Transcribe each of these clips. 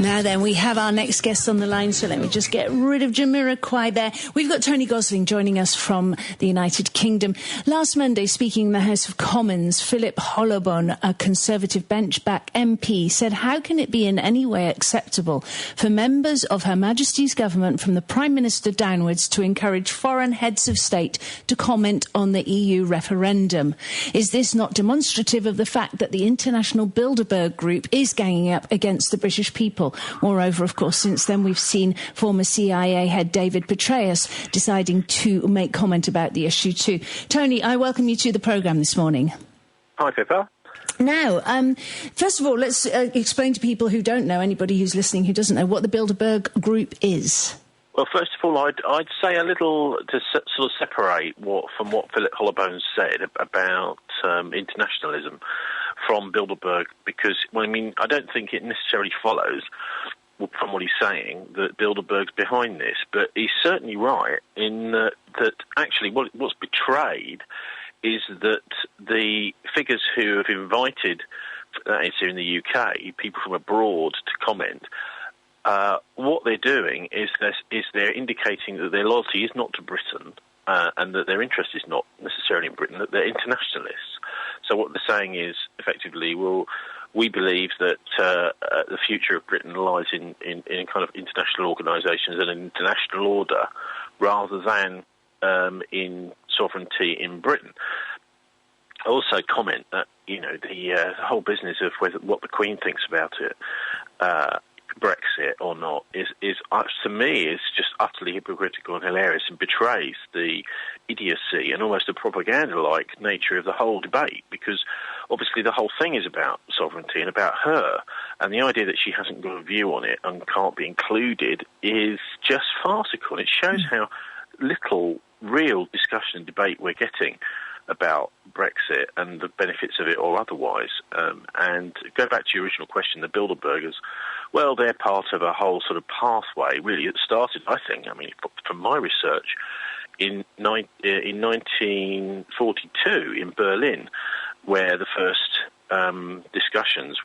Now then, we have our next guest on the line, so let me just get rid of Jamiroquai there. We've got Tony Gosling joining us from the United Kingdom. Last Monday, speaking in the House of Commons, Philip Hollobone, a Conservative benchback MP, said, how can it be in any way acceptable for members of Her Majesty's government, from the Prime Minister downwards, to encourage foreign heads of state to comment on the EU referendum? Is this not demonstrative of the fact that the international Bilderberg Group is ganging up against the British people? Moreover, of course, since then we've seen former CIA head David Petraeus deciding to make comment about the issue too. Tony, I welcome you to the programme this morning. Hi, Pippa. Now, first of all, let's explain to people who don't know, anybody who's listening who doesn't know, what the Bilderberg Group is. Well, first of all, I'd say a little to sort of separate from what Philip Hollobone said about internationalism from Bilderberg, because, well, I mean, I don't think it necessarily follows from what he's saying that Bilderberg's behind this, but he's certainly right in that actually what's betrayed is that the figures who have invited, that is here in the UK, people from abroad to comment, what they're doing is they're indicating that their loyalty is not to Britain, and that their interest is not necessarily in Britain, that they're internationalists. So what they're saying is, effectively, well, we believe that the future of Britain lies in kind of international organisations and an international order, rather than in sovereignty in Britain. I also comment that, you know, the whole business of what the Queen thinks about it, Brexit or not, is to me is just utterly hypocritical and hilarious, and betrays the idiocy and almost the propaganda-like nature of the whole debate, because obviously the whole thing is about sovereignty and about her, and the idea that she hasn't got a view on it and can't be included is just farcical. It shows how little real discussion and debate we're getting about Brexit and the benefits of it or otherwise. And go back to your original question, the Bilderbergers, well, they're part of a whole sort of pathway, really. It started, I think, I mean, from my research, in 1942 in Berlin, where the first discussions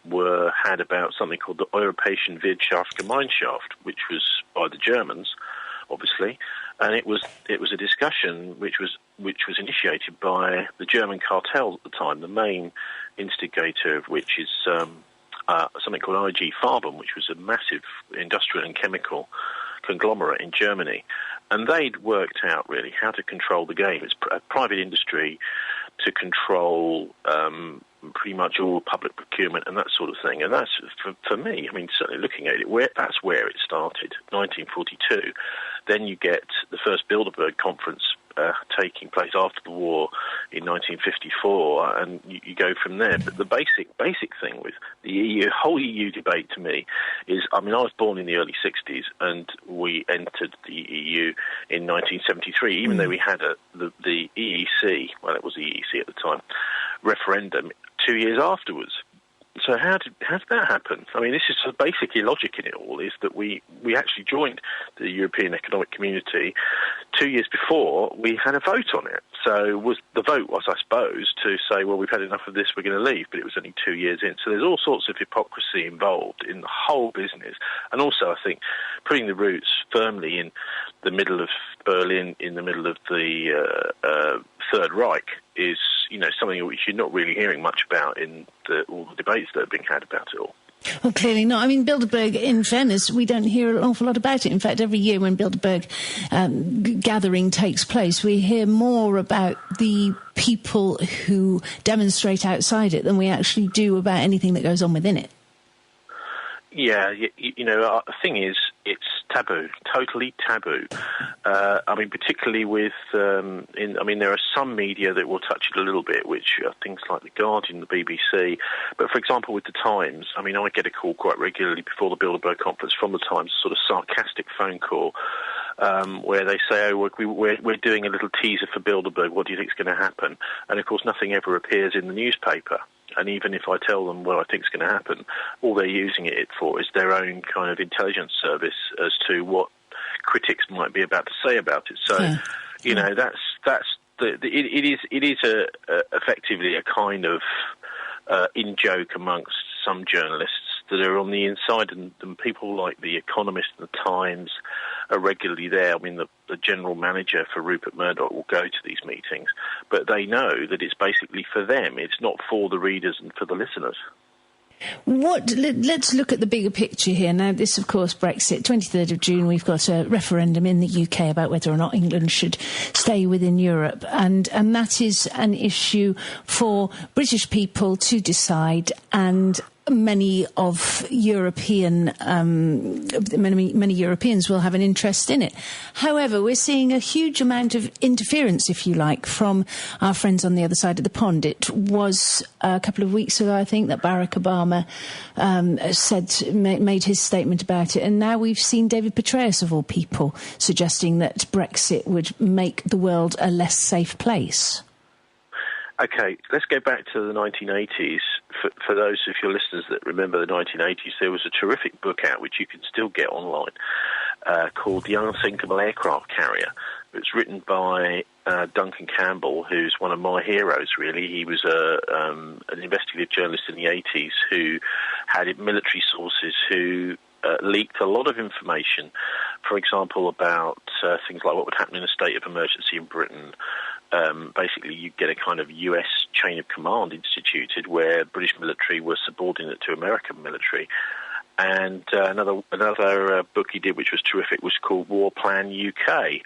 were had about something called the Europäische Wirtschaftsgemeinschaft, which was by the Germans, obviously, and it was a discussion which was initiated by the German cartels at the time, the main instigator of which is something called IG Farben, which was a massive industrial and chemical conglomerate in Germany, and they'd worked out really how to control the game. It's a private industry to control pretty much all public procurement and that sort of thing. And that's, for me, I mean, certainly looking at it, that's where it started, 1942. Then you get the first Bilderberg conference taking place after the war in 1954, and you go from there. But the basic thing with the EU, whole EU debate to me is, I mean, I was born in the early 60s, and we entered the EU in 1973, even though we had the EEC, well, it was the EEC at the time, referendum 2 years afterwards. So how did that happen? I mean, this is the basic logic in it all, is that we actually joined the European Economic Community 2 years before we had a vote on it. So the vote was, I suppose, to say, well, we've had enough of this, we're going to leave, but it was only 2 years in. So there's all sorts of hypocrisy involved in the whole business. And also, I think, putting the roots firmly in the middle of Berlin, in the middle of the Third Reich, is, you know, something which you're not really hearing much about in all the debates that are being had about it all. Well, clearly not. I mean, Bilderberg, in fairness, we don't hear an awful lot about it. In fact, every year when Bilderberg gathering takes place, we hear more about the people who demonstrate outside it than we actually do about anything that goes on within it. Yeah, you know, the thing is, it's taboo, totally taboo. I mean, particularly with, there are some media that will touch it a little bit, which are things like The Guardian, the BBC. But for example, with The Times, I mean, I get a call quite regularly before the Bilderberg conference from The Times, a sort of sarcastic phone call, where they say, oh, we're doing a little teaser for Bilderberg, what do you think is going to happen? And of course, nothing ever appears in the newspaper. And even if I tell them what I think is going to happen, all they're using it for is their own kind of intelligence service as to what critics might be about to say about it. So, you know, it is effectively a kind of in-joke amongst some journalists that are on the inside, and people like The Economist and The Times are regularly there. I mean, the general manager for Rupert Murdoch will go to these meetings, but they know that it's basically for them. It's not for the readers and for the listeners. Let's look at the bigger picture here. Now, this, of course, Brexit, 23rd of June, we've got a referendum in the UK about whether or not England should stay within Europe. And that is an issue for British people to decide, and many Europeans will have an interest in it. However, we're seeing a huge amount of interference, if you like, from our friends on the other side of the pond. It was a couple of weeks ago, I think, that Barack Obama made his statement about it, and now we've seen David Petraeus, of all people, suggesting that Brexit would make the world a less safe place. Okay, let's go back to the 1980s. For those of your listeners that remember the 1980s, there was a terrific book out, which you can still get online, called The Unsinkable Aircraft Carrier. It was written by Duncan Campbell, who's one of my heroes, really. He was an investigative journalist in the 80s who had military sources who leaked a lot of information, for example, about things like what would happen in a state of emergency in Britain. Basically, you get a kind of US chain of command instituted where British military was subordinate to American military. And another book he did, which was terrific, was called War Plan UK,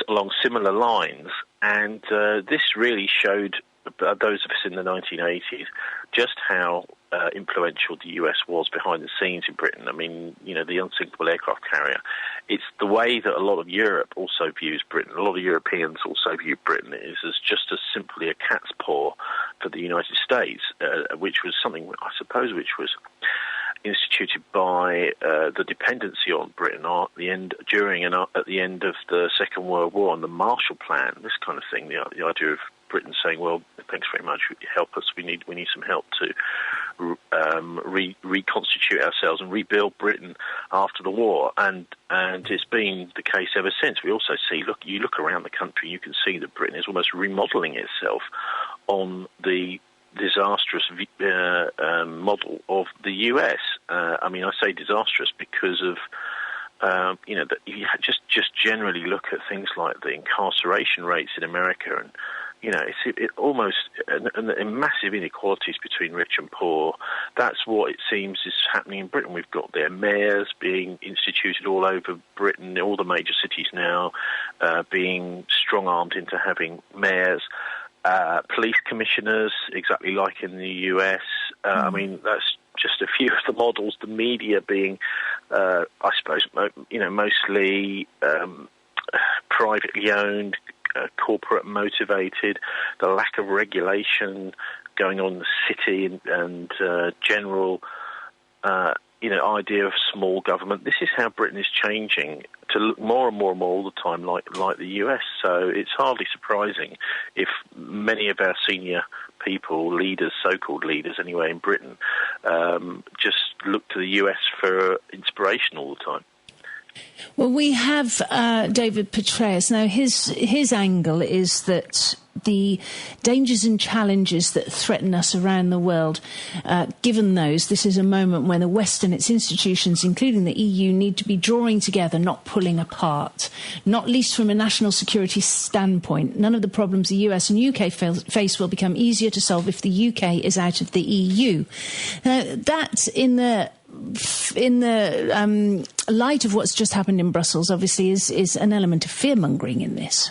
along similar lines. And this really showed those of us in the 1980s just how influential the US was behind the scenes in Britain. I mean, the unsinkable aircraft carrier. It's the way that a lot of Europe also views Britain. A lot of Europeans also view Britain as just as simply a cat's paw for the United States, which was something, I suppose, which was instituted by the dependency on Britain during and at the end of the Second World War, and the Marshall Plan, this kind of thing, the idea of Britain saying, well, thanks very much, help us, we need some help to reconstitute ourselves and rebuild Britain after the war, and it's been the case ever since. We also see, you look around the country, you can see that Britain is almost remodelling itself on the disastrous model of the US. I mean, I say disastrous because of that you just generally look at things like the incarceration rates in America, and it's almost massive inequalities between rich and poor. That's what it seems is happening in Britain. We've got their mayors being instituted all over Britain, all the major cities now being strong-armed into having mayors. Police commissioners, exactly like in the US. I mean, that's just a few of the models. The media being, I suppose, mostly privately owned, corporate motivated. The lack of regulation going on in the city and general, idea of small government. This is how Britain is changing to look more and more and more all the time like the US. So it's hardly surprising if many of our senior people, leaders, so-called leaders anyway, in Britain, just look to the US for inspiration all the time. Well, we have David Petraeus. Now, his angle is that the dangers and challenges that threaten us around the world, given those, this is a moment when the West and its institutions, including the EU, need to be drawing together, not pulling apart, not least from a national security standpoint. None of the problems the US and UK face will become easier to solve if the UK is out of the EU. Now, that in the light of what's just happened in Brussels, obviously, is an element of fear-mongering in this.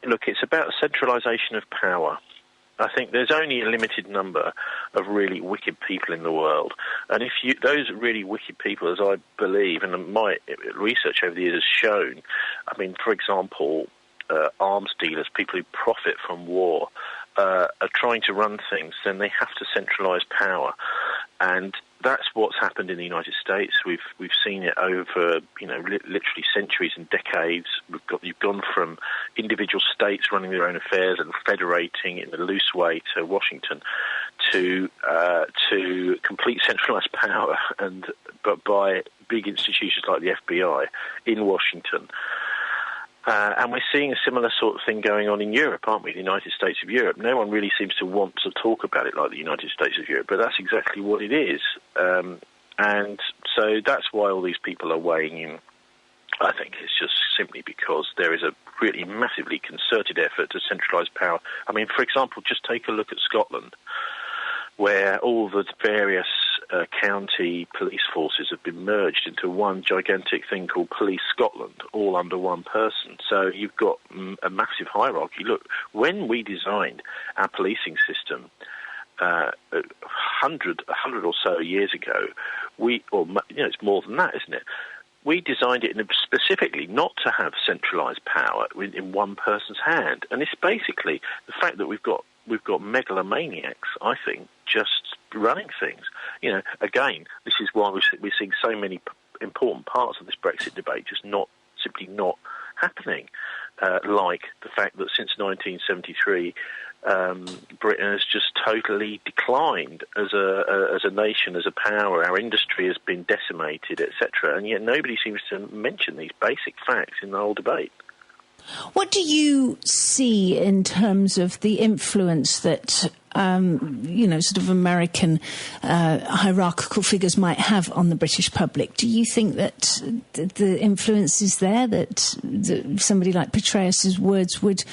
Look, it's about centralisation of power. I think there's only a limited number of really wicked people in the world. And those really wicked people, as I believe, and my research over the years has shown, I mean, for example, arms dealers, people who profit from war, are trying to run things, then they have to centralise power. And that's what's happened in the United States. We've seen it over literally centuries and decades. You've gone from individual states running their own affairs and federating in a loose way to Washington, to complete centralised power, but by big institutions like the FBI in Washington. And we're seeing a similar sort of thing going on in Europe, aren't we? The United States of Europe. No one really seems to want to talk about it like the United States of Europe, but that's exactly what it is. And so that's why all these people are weighing in. I think it's just simply because there is a really massively concerted effort to centralise power. I mean, for example, just take a look at Scotland, where all the various county police forces have been merged into one gigantic thing called Police Scotland, all under one person. So you've got a massive hierarchy. Look, when we designed our policing system 100 or so years ago, it's more than that, isn't it? We designed it specifically not to have centralised power in one person's hand, and it's basically the fact that we've got megalomaniacs, I think, just running things. Again, this is why we're seeing so many important parts of this Brexit debate just simply not happening, like the fact that since 1973, Britain has just totally declined as a nation, as a power. Our industry has been decimated, etc., and yet nobody seems to mention these basic facts in the whole debate. What do you see in terms of the influence that, sort of American hierarchical figures might have on the British public? Do you think that the influence is there, that somebody like Petraeus's words would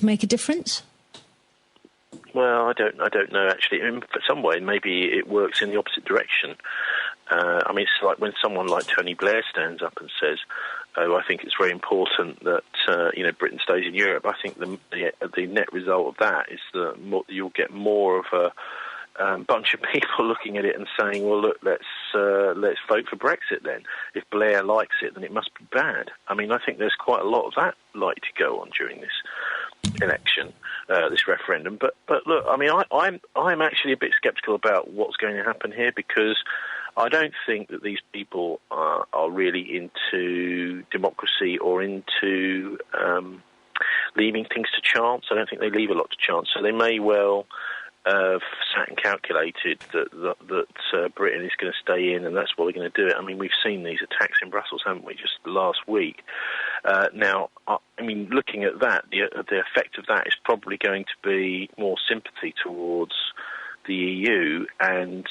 make a difference? Well, I don't know, actually. In some way, maybe it works in the opposite direction. It's like when someone like Tony Blair stands up and says, I think it's very important that Britain stays in Europe. I think the net result of that is that you'll get more of a bunch of people looking at it and saying, well, look, let's vote for Brexit then. If Blair likes it, then it must be bad. I mean, I think there's quite a lot of that likely to go on during this election, this referendum. But look, I mean, I'm actually a bit sceptical about what's going to happen here, because I don't think that these people are really into democracy or into leaving things to chance. I don't think they leave a lot to chance. So they may well have sat and calculated that Britain is going to stay in, and that's why we're going to do it. I mean, we've seen these attacks in Brussels, haven't we, just last week? Now, I mean, looking at that, the effect of that is probably going to be more sympathy towards the EU and,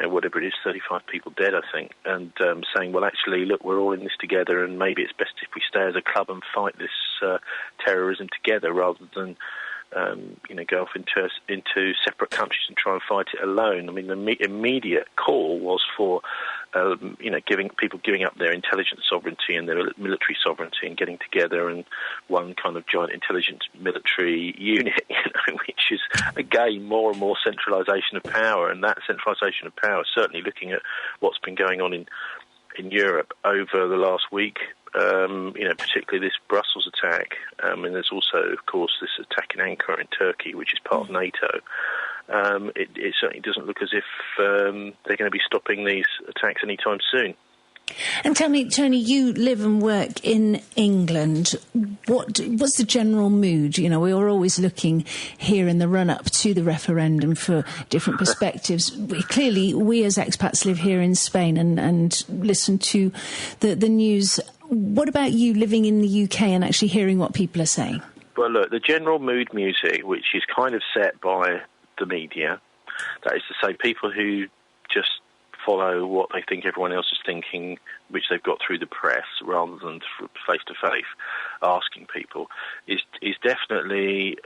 whatever it is, 35 people dead, I think, and saying, well, actually, look, we're all in this together, and maybe it's best if we stay as a club and fight this terrorism together rather than, go off into separate countries and try and fight it alone. I mean, the immediate call was for, giving up their intelligence sovereignty and their military sovereignty and getting together in one kind of giant intelligence military unit, which is, again, more and more centralisation of power. And that centralisation of power, certainly looking at what's been going on in Europe over the last week, particularly this Brussels attack, and there's also, of course, this attack in Ankara in Turkey, which is part of NATO. It certainly doesn't look as if they're going to be stopping these attacks anytime soon. And tell me, Tony, you live and work in England. What's the general mood? We are always looking here in the run-up to the referendum for different perspectives. Clearly, we as expats live here in Spain and listen to the news. What about you living in the UK and actually hearing what people are saying? Well, look, the general mood music, which is kind of set by the media, that is to say people who just follow what they think everyone else is thinking, which they've got through the press rather than face-to-face asking people, is definitely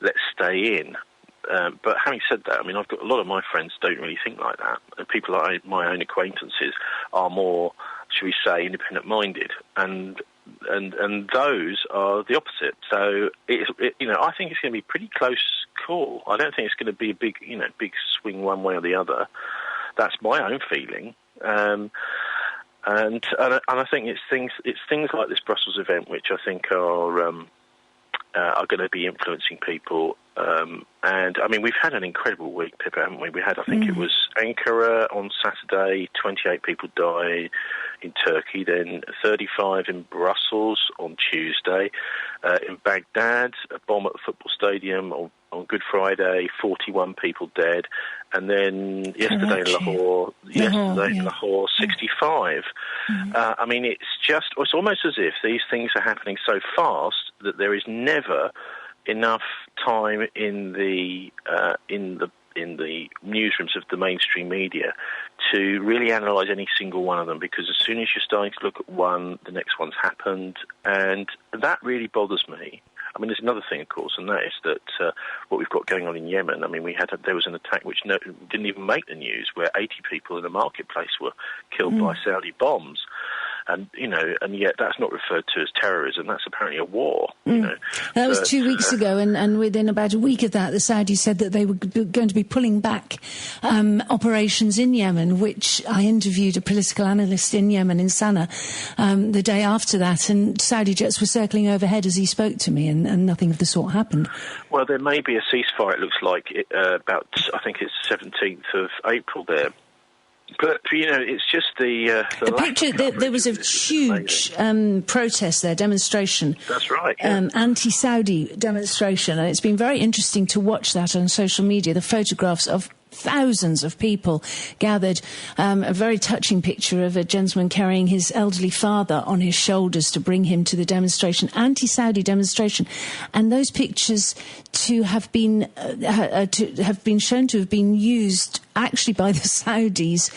let's stay in. But having said that, I mean, I've got a lot of my friends don't really think like that. People like my own acquaintances are more, should we say, independent-minded, and those are the opposite. So I think it's going to be a pretty close call. I don't think it's going to be a big swing one way or the other. That's my own feeling, and I think it's things like this Brussels event which I think are going to be influencing people And, I mean, we've had an incredible week, Pippa, haven't we? We had, I think it was Ankara on Saturday, 28 people died in Turkey, then 35 in Brussels on Tuesday. In Baghdad, a bomb at the football stadium on Good Friday, 41 people dead. And then yesterday in Lahore, 65. I mean, it's almost as if these things are happening so fast that there is never enough time in the newsrooms of the mainstream media to really analyse any single one of them, because as soon as you're starting to look at one, the next one's happened, and that really bothers me. I mean, there's another thing, of course, and that is that what we've got going on in Yemen. I mean, there was an attack which didn't even make the news, where 80 people in a marketplace were killed by Saudi bombs. And, and yet that's not referred to as terrorism. That's apparently a war. That was 2 weeks ago, and within about a week of that, the Saudis said that they were going to be pulling back operations in Yemen, which I interviewed a political analyst in Yemen, in Sana'a, the day after that, and Saudi jets were circling overhead as he spoke to me, and nothing of the sort happened. Well, there may be a ceasefire, it looks like, about, I think it's 17th of April there. But, it's just the picture. There was a huge protest there, demonstration. That's right. Yeah. Anti-Saudi demonstration. And it's been very interesting to watch that on social media, the photographs of thousands of people gathered. A very touching picture of a gentleman carrying his elderly father on his shoulders to bring him to the demonstration, anti-Saudi demonstration. And those pictures have been shown to have been used actually by the Saudis,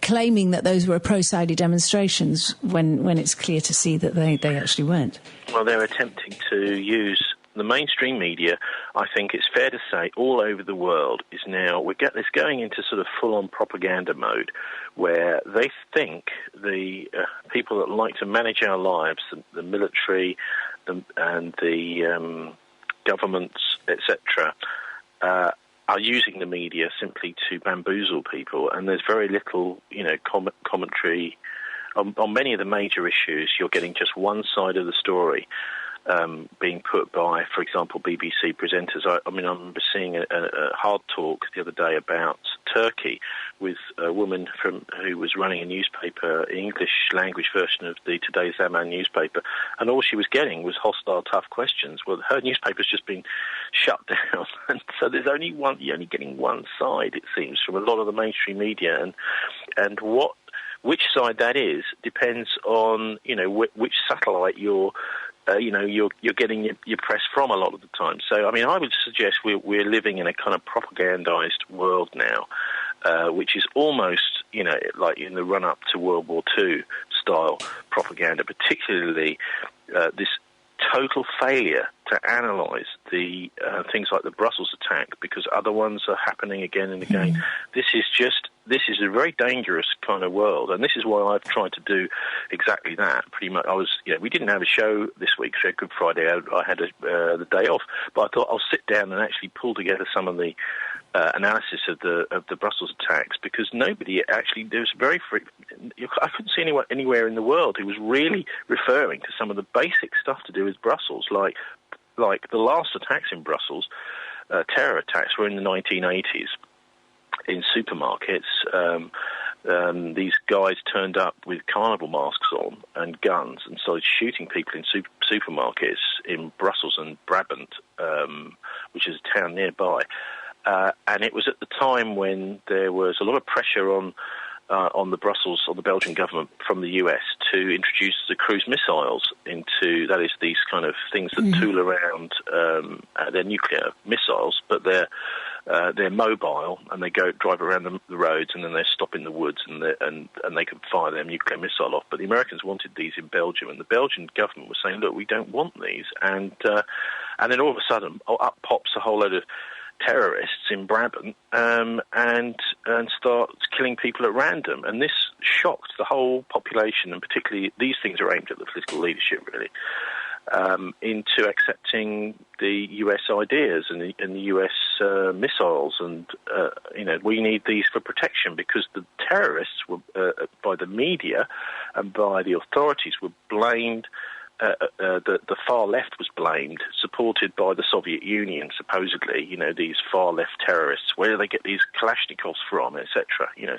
claiming that those were pro-Saudi demonstrations when it's clear to see that they actually weren't. Well, they're attempting to use the mainstream media. I think it's fair to say all over the world is now, it's going into sort of full-on propaganda mode, where they think the people that like to manage our lives, the military and the governments, etc., are using the media simply to bamboozle people, and there's very little, commentary on many of the major issues. You're getting just one side of the story being put by, for example, BBC presenters. I remember seeing a hard talk the other day about Turkey with a woman who was running a newspaper, English language version of the Today's Zaman newspaper, and all she was getting was hostile, tough questions. Well, her newspaper's just been shut down, and so you're only getting one side, it seems, from a lot of the mainstream media, and which side that is depends on which satellite you're getting your press from a lot of the time. So, I mean, I would suggest we're living in a kind of propagandized world now, which is almost, like in the run-up to World War II style propaganda, particularly this total failure to analyse the things like the Brussels attack, because other ones are happening again and again. This is a very dangerous kind of world, and this is why I've tried to do exactly that. Pretty much, we didn't have a show this week, so Good Friday. I had the day off, but I thought I'll sit down and actually pull together some of the analysis of the Brussels attacks, because nobody actually, I couldn't see anyone anywhere in the world who was really referring to some of the basic stuff to do with Brussels, like the last attacks in Brussels, terror attacks, were in the 1980s. In supermarkets, these guys turned up with carnival masks on and guns and started shooting people in supermarkets in Brussels and Brabant, which is a town nearby. And it was at the time when there was a lot of pressure on the Belgian government from the US to introduce the cruise missiles into, that is, these kind of things that tool around. They're nuclear missiles, but they're mobile, and they drive around the roads, and then they stop in the woods, and they can fire their nuclear missile off. But the Americans wanted these in Belgium, and the Belgian government was saying, "Look, we don't want these." And then all of a sudden, up pops a whole load of terrorists in Brabant and start killing people at random. And this shocked the whole population, and particularly these things are aimed at the political leadership, really, into accepting the US ideas and the US missiles. And, we need these for protection, because the terrorists were, by the media and by the authorities, were blamed the far left was blamed, supported by the Soviet Union, supposedly, these far left terrorists. Where do they get these Kalashnikovs from, etc.?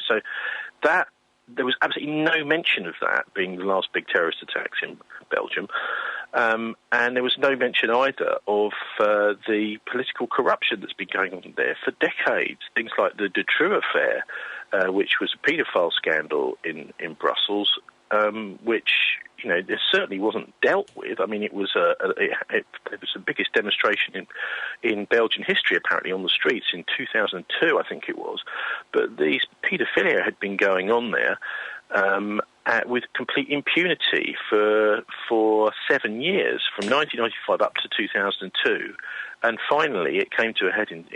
So that there was absolutely no mention of that being the last big terrorist attacks in Belgium. And there was no mention either of the political corruption that's been going on there for decades. Things like the de True affair, which was a paedophile scandal in Brussels, which it certainly wasn't dealt with. I mean, it was the biggest demonstration in Belgian history, apparently, on the streets in 2002, I think it was. But these paedophilia had been going on there with complete impunity for 7 years, from 1995 up to 2002, and finally it came to a head in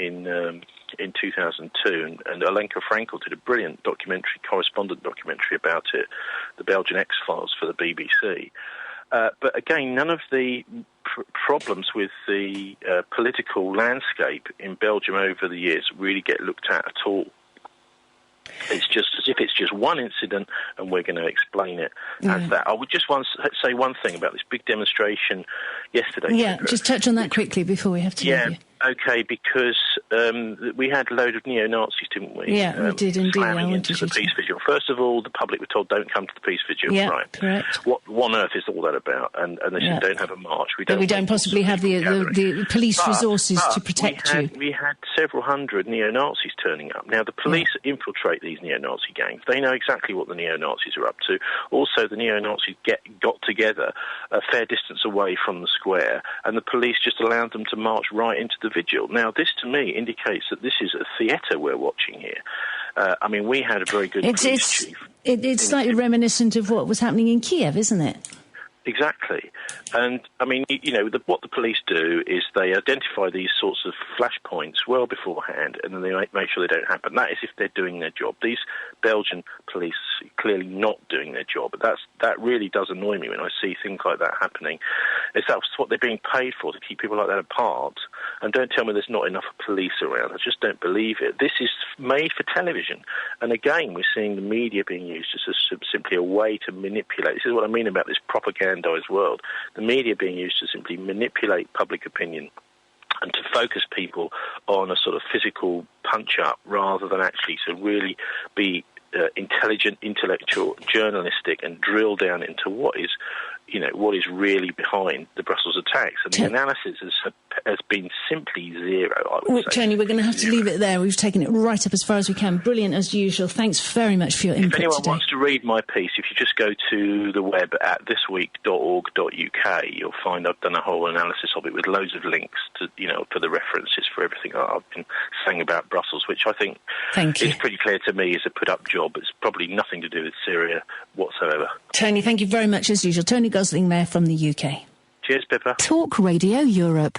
2002, and Alenka Frankel did a brilliant correspondent documentary about it, The Belgian X-Files, for the BBC. But again, none of the problems with the political landscape in Belgium over the years really get looked at all. It's just as if it's just one incident and we're going to explain it as that. I would just say one thing about this big demonstration yesterday. Yeah, just touch on that quickly before we have to leave you. Okay, because we had a load of neo-Nazis, didn't we? Yeah, we did indeed. Slamming into the peace vigil. First of all, the public were told, don't come to the peace vigil. Yeah, right. Correct. What on earth is all that about? And they said, don't have a march. We don't possibly have the police resources to protect you. We had several hundred neo-Nazis turning up. Now, the police infiltrate these neo-Nazi gangs. They know exactly what the neo-Nazis are up to. Also, the neo-Nazis got together a fair distance away from the square, and the police just allowed them to march right into the vigil. Now, this to me indicates that this is a theatre we're watching here. I mean, we had a very good police chief. It's slightly reminiscent of what was happening in Kiev, isn't it? Exactly. And, I mean, what the police do is they identify these sorts of flashpoints well beforehand, and then they make sure they don't happen. That is if they're doing their job. These Belgian police are clearly not doing their job. But that really does annoy me when I see things like that happening. That's what they're being paid for, to keep people like that apart. And don't tell me there's not enough police around. I just don't believe it. This is made for television. And again, we're seeing the media being used as simply a way to manipulate. This is what I mean about this propagandized world. The media being used to simply manipulate public opinion and to focus people on a sort of physical punch-up rather than actually to really be intelligent, intellectual, journalistic, and drill down into what is really behind the Brussels attacks. And the analysis has been simply zero, I would say. Tony, we're going to have to leave it there. We've taken it right up as far as we can. Brilliant, as usual. Thanks very much for your input today. If anyone wants to read my piece, if you just go to the web at thisweek.org.uk, you'll find I've done a whole analysis of it with loads of links to, for the references for everything I've been saying about Brussels, which I think is pretty clear to me is a put-up job. It's probably nothing to do with Syria whatsoever. Tony, thank you very much as usual. Tony Gosling there from the UK. Cheers, Pippa. Talk Radio Europe.